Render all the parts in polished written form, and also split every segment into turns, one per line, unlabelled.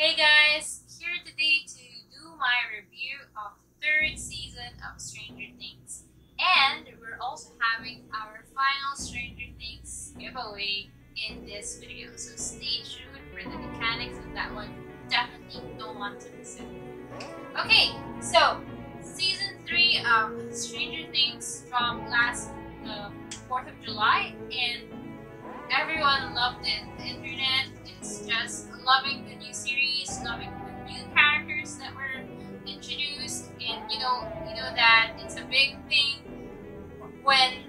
Hey guys, here today to do my review of the third season of Stranger Things. And we're also having our final Stranger Things giveaway in this video. So stay tuned for the mechanics of that one. Definitely don't want to miss it. Okay, so season 3 of Stranger Things dropped last 4th of July and everyone loved it. The internet is just loving the new series, loving the new characters that were introduced, and you know that it's a big thing when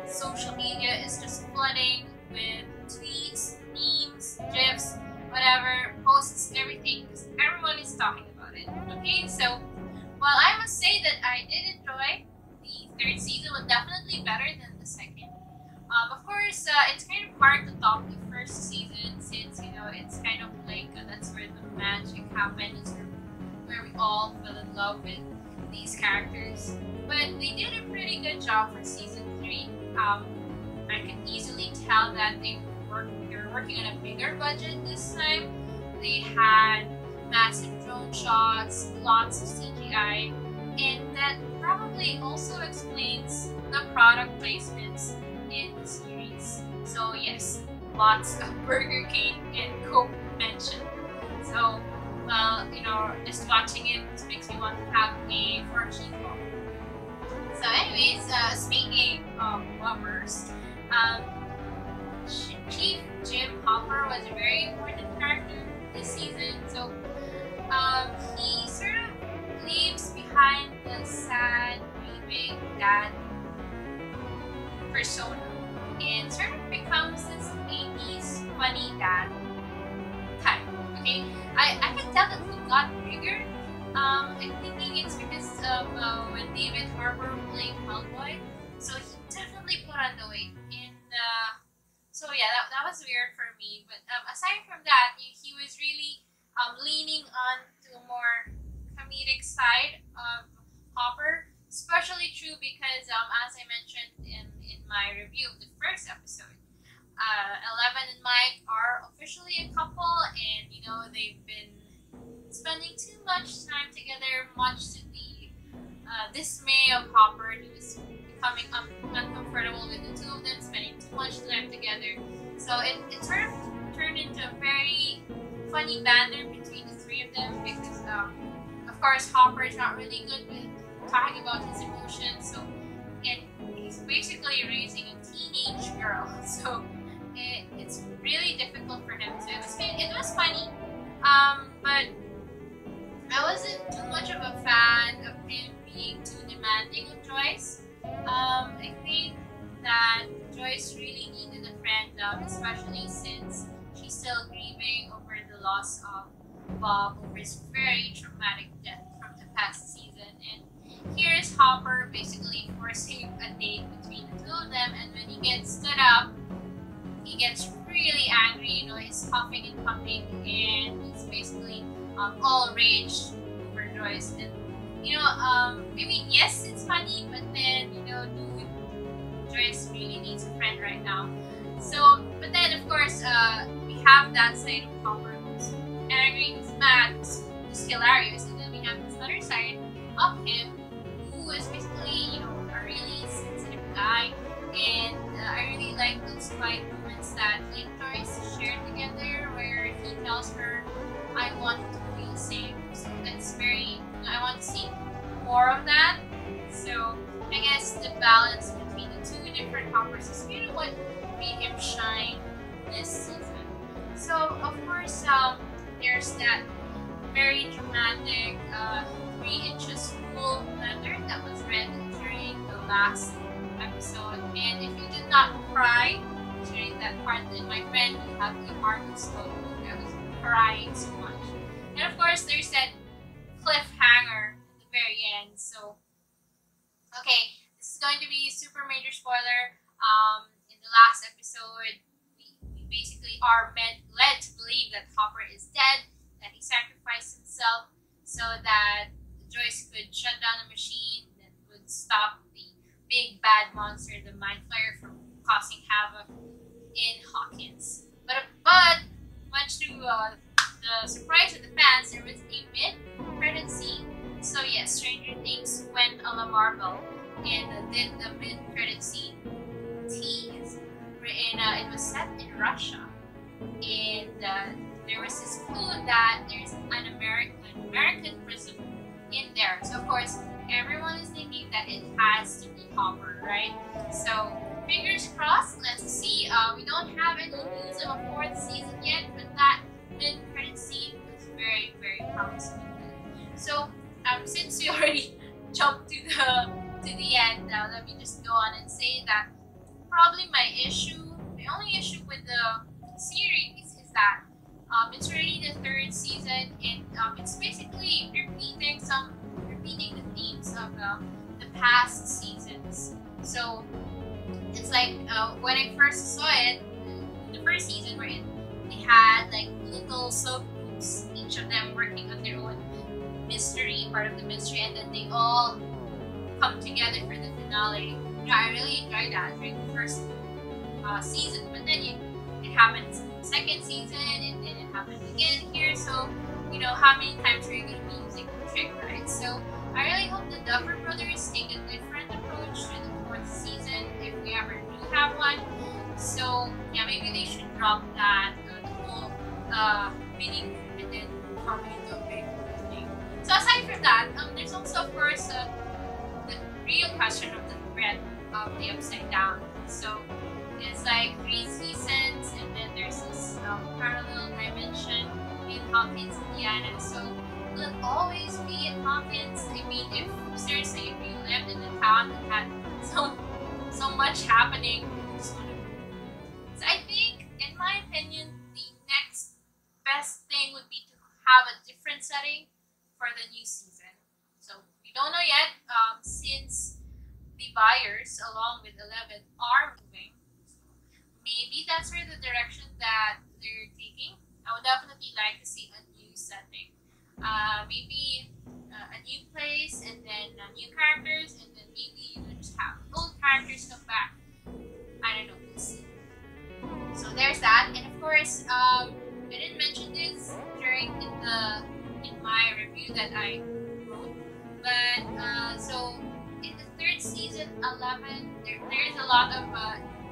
social media is just flooding with tweets, memes, gifs, whatever, posts, everything, because everyone is talking about it. Okay, so while I must say that I did enjoy the third season, was definitely better than the second. Of course, it's kind of hard to top the first season since it's kind of like that's where the magic happened. It's where we all fell in love with these characters. But they did a pretty good job for season 3. I can easily tell that they were working on a bigger budget this time. They had massive drone shots, lots of CGI, and that probably also explains the product placements in the series. So yes, lots of Burger King and Coke mentioned. So, well, just watching it makes me want to have a Fortune Cup. So anyways, speaking of lovers, Chief Jim Hopper was a very important character this season. So he sort of leaves behind the sad, grieving dad persona and sort of becomes this 80s funny dad type. Okay, I can tell that he got bigger. I'm thinking it's because of when David Harbour played Hellboy, so he definitely put on the weight. And so yeah, that was weird for me. But aside from that, he was really leaning on to a more comedic side of Hopper. Especially true because, as I mentioned in my review of the first episode, Eleven and Mike are officially a couple, and they've been spending too much time together, much to the dismay of Hopper. He was becoming uncomfortable with the two of them spending too much time together. So it sort of turned into a very funny banter between the three of them because, of course, Hopper is not really good with talking about his emotions, and he's basically raising a teenage girl, so it's really difficult for him. So it was funny, but I wasn't too much of a fan of him being too demanding of Joyce. I think that Joyce really needed a friend, especially since she's still grieving over the loss of Bob, over his very traumatic death from the past season. And here's Hopper basically forcing a date between the two of them, and when he gets stood up, he gets really angry. He's huffing and puffing, and he's basically all rage over Joyce. And maybe yes, it's funny, but then dude, Joyce really needs a friend right now. So, but then of course we have that side of Hopper who's angry, who's mad, who's hilarious, and then we have this other side of him who is basically, a really sensitive guy, and I really like those quiet moments that he and Joyce shared together where he tells her, I want to feel safe. So that's very, I want to see more of that. So I guess the balance between the two different Hoppers is kind of what made him shine this season. So of course, there's that very dramatic 3 inches full letter that was read during the last episode, and if you did not cry during that part, then my friend, you have the heart of stone. I was crying so much. And of course there's that cliffhanger at the very end. So okay, this is going to be a super major spoiler. In the last episode, we basically are led to believe that Hopper is dead, that he sacrificed himself so that Joyce could shut down the machine that would stop the big bad monster, the Mind Flayer, from causing havoc in Hawkins. But much to the the surprise of the fans, there was a mid-credit scene. So yes, Stranger Things went a la Marvel and did the mid-credit scene tease, wherein it was set in Russia, and there was this clue that there's an American prison in there. So of course, everyone is thinking that it has to be Hopper, right? So fingers crossed. Let's see. We don't have any news of a fourth season yet, but that mid-credit scene was very, very promising. So since we already jumped to the end, let me just go on and say that probably my only issue with the series is that it's already the third season, and it's basically repeating the themes of the past seasons. So it's like when I first saw it, the first season wherein they had like little subgroups, each of them working on their own part of the mystery, and then they all come together for the finale. I really enjoyed that during the first season, but then it happens in the second season, and then it happens again here. So how many times are you going to be using the trick, right? So I really hope the Duffer Brothers take a different approach to the fourth season if we ever do have one. So yeah, maybe they should drop that the whole mini group and then probably do a big thing. So aside from that, there's also of course the real question of the thread of the Upside Down. So it's like 3 seasons, and then there's this parallel dimension in Hawkins, Indiana. So will it always be in Hawkins? I mean, if you lived in a town that had so much happening, so I think, in my opinion, the next best thing would be to have a different setting for the new season. So we don't know yet, since the buyers, along with 11, are moving. Maybe that's where the direction that they're taking. I would definitely like to see a new setting. Maybe a new place, and then new characters, and then maybe just have old characters come back. I don't know, we'll see. So there's that, and of course, I didn't mention this in my review that I wrote, but so in the third season, 11, there's a lot of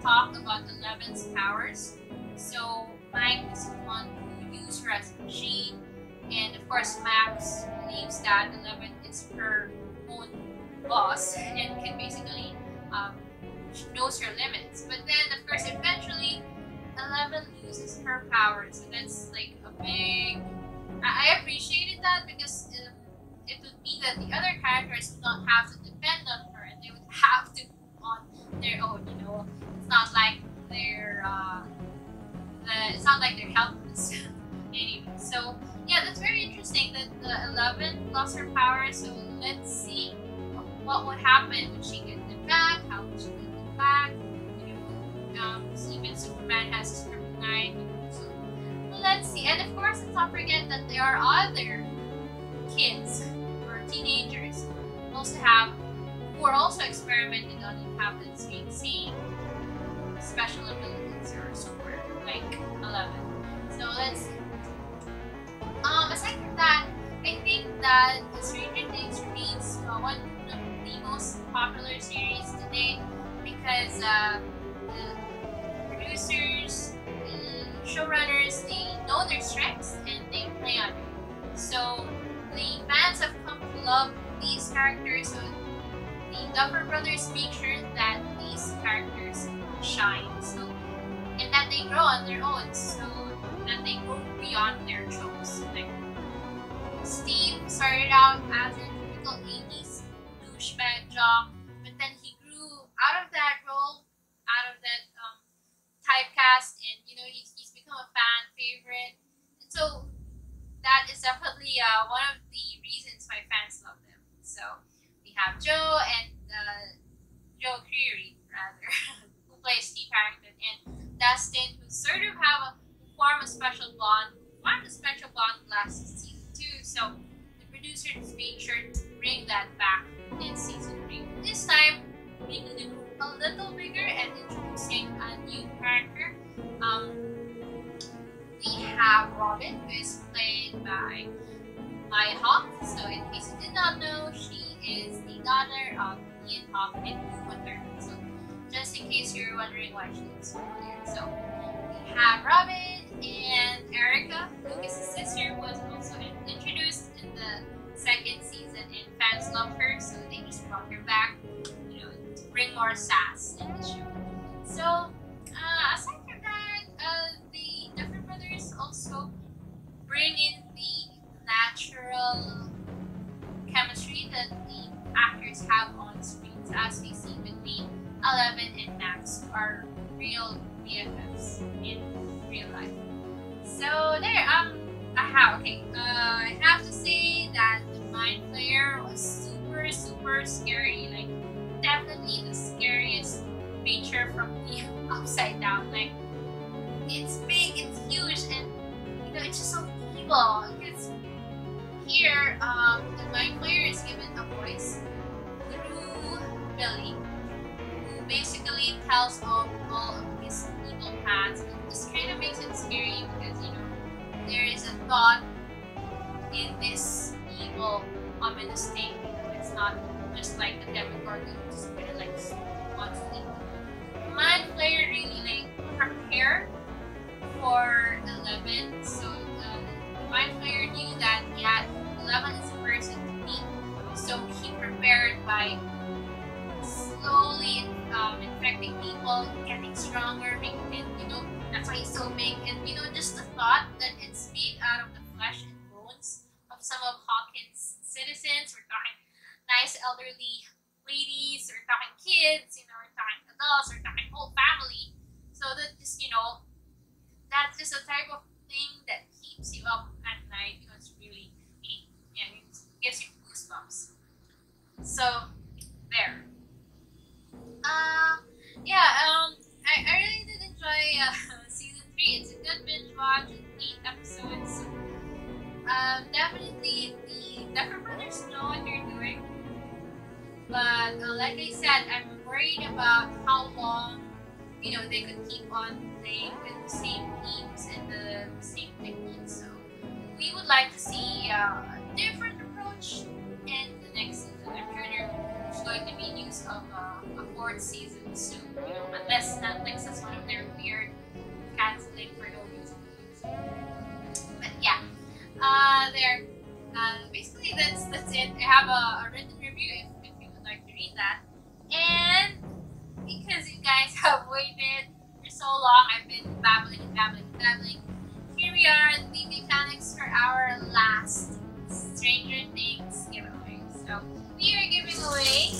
talk about 11's powers. So Mike is the one who used her as a machine, and of course Max believes that 11 is her own boss and can basically she knows her limits. But then of course eventually 11 loses her powers, so that's like a big. I appreciated that because it would mean that the other characters would not have to depend on her, and they would have to move on their own. It's not like they're helpless. Anyway, so yeah, that's very interesting that the 11 lost her power. So let's see what would happen when she gets them back. How would she get them back? Even Superman has his kryptonite. So let's see. And of course, let's not forget that there are other kids or teenagers who are also experimenting on and have the same special abilities or super like 11. So let's see. Aside from that, I think that Stranger Things remains one of the most popular series today because the producers, the showrunners, they know their strengths and they play on it. So the fans have come to love these characters. So the Duffer Brothers make sure that these characters shine, and that they grow on their own, so that they go beyond their tropes. Like Steve started out as a typical 80s douchebag jock, but then he grew out of that role, out of that typecast, and he's become a fan favorite. And so that is definitely one of the reasons why fans love them. So we have Joe and Joe Creary, rather, who plays Steve Harrington, and Dustin, who sort of formed a special bond last season 2. So the producers made sure to bring that back in season 3. This time, making the group a little bigger and introducing a new character. We have Robin, who is played by Maya Hawke. So in case you did not know, she is the daughter of Ian Hawke and Uma Thurman. So just in case you're wondering why she looks familiar. So we have Robin and Erica, Lucas' sister, was also introduced in the second season, and fans love her, so they just brought her back, you know, to bring more sass in the show. So aside from that, the Duffer Brothers also bring in the natural chemistry that the actors have on screens, as we see with the 11 and Max, who are real BFFs in real life. So there, I have to say that the Mind Flayer was super scary. Like, definitely the scariest creature from the Upside Down. Like, it's big, it's huge, and you know, it's just so evil. Because here, the Mind Flayer is given a voice through Billy, who basically tells all of his evil plans. It just kind of makes it scary because, you know, there is a thought in this evil, ominous thing. You know, it's not just like the Demogorgon, just kind of like constantly. Mind Flayer really like prepare for 11. So the Mind Flayer knew that 11 is the person to meet. So he prepared by slowly infecting people, getting stronger, making it, you know, that's why he's so big. And you know, just the thought that it's made out of the flesh and bones of some of Hawkins' citizens. We're talking nice elderly ladies, we're talking kids, you know, we're talking adults, we're talking whole family. So that just, you know, that's just a type of thing that keeps you up at night. You know, it's really creepy and it gives you goosebumps. So there. I really did enjoy season 3. It's a good binge watch. It's 8 episodes. Definitely the Duffer Brothers know what they're doing. But like I said, I'm worried about how long, you know, they could keep on playing with the same themes and the same techniques. So we would like to see a different approach in the next season. I'm sure there's going to be news of a 4th season soon, you know, unless Netflix has one of their weird canceling for no reason. But yeah, basically that's it. I have a written review if you would like to read that. And because you guys have waited for so long, I've been babbling. Here we are, the mechanics for our last Stranger Things giveaway. So we are giving away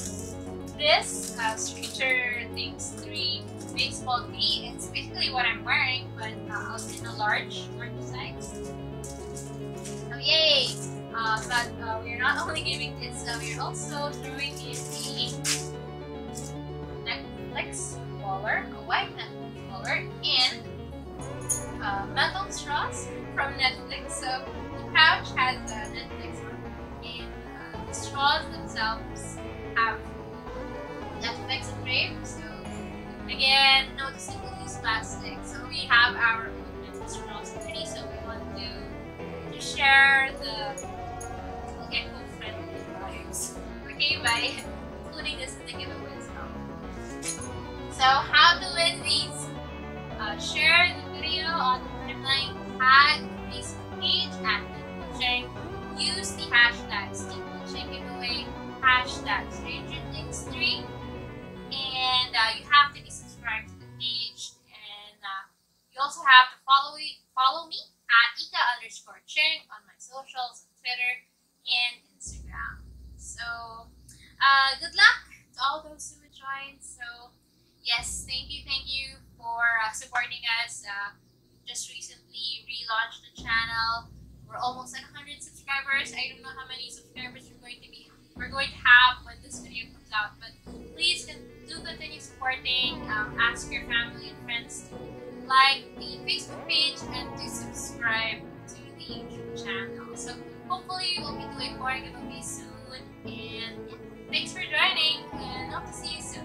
this Stranger Things 3 baseball tee. It's basically what I'm wearing, but in a large size. So yay! But we're not only giving this, we're also throwing in the Netflix collar, a white Netflix collar, and metal straws from Netflix. So the pouch has Netflix on it, and the straws themselves have Netflix engraved. So again, no single-use plastic. So we have our own Netflix straws already. So we want to share the eco-friendly vibes, okay, by including this in the giveaway as well. So how to win these? Share the video on the timeline, tag the Facebook page at Cheng, use the hashtag Cheng giveaway, hashtag Stranger Things 3, and you have to be subscribed to the page, and you also have to follow me at Ika_Cheng on my socials, on Twitter and Instagram. So good luck to all those who joined. So yes, thank you for supporting us. Just recently relaunched the channel. We're almost at 100 subscribers. I don't know how many subscribers we're going to have when this video comes out, but please do continue supporting. Ask your family and friends to like the Facebook page and to subscribe to the YouTube channel. So hopefully we'll be doing more giveaways soon. And yeah, thanks for joining, and hope to see you soon.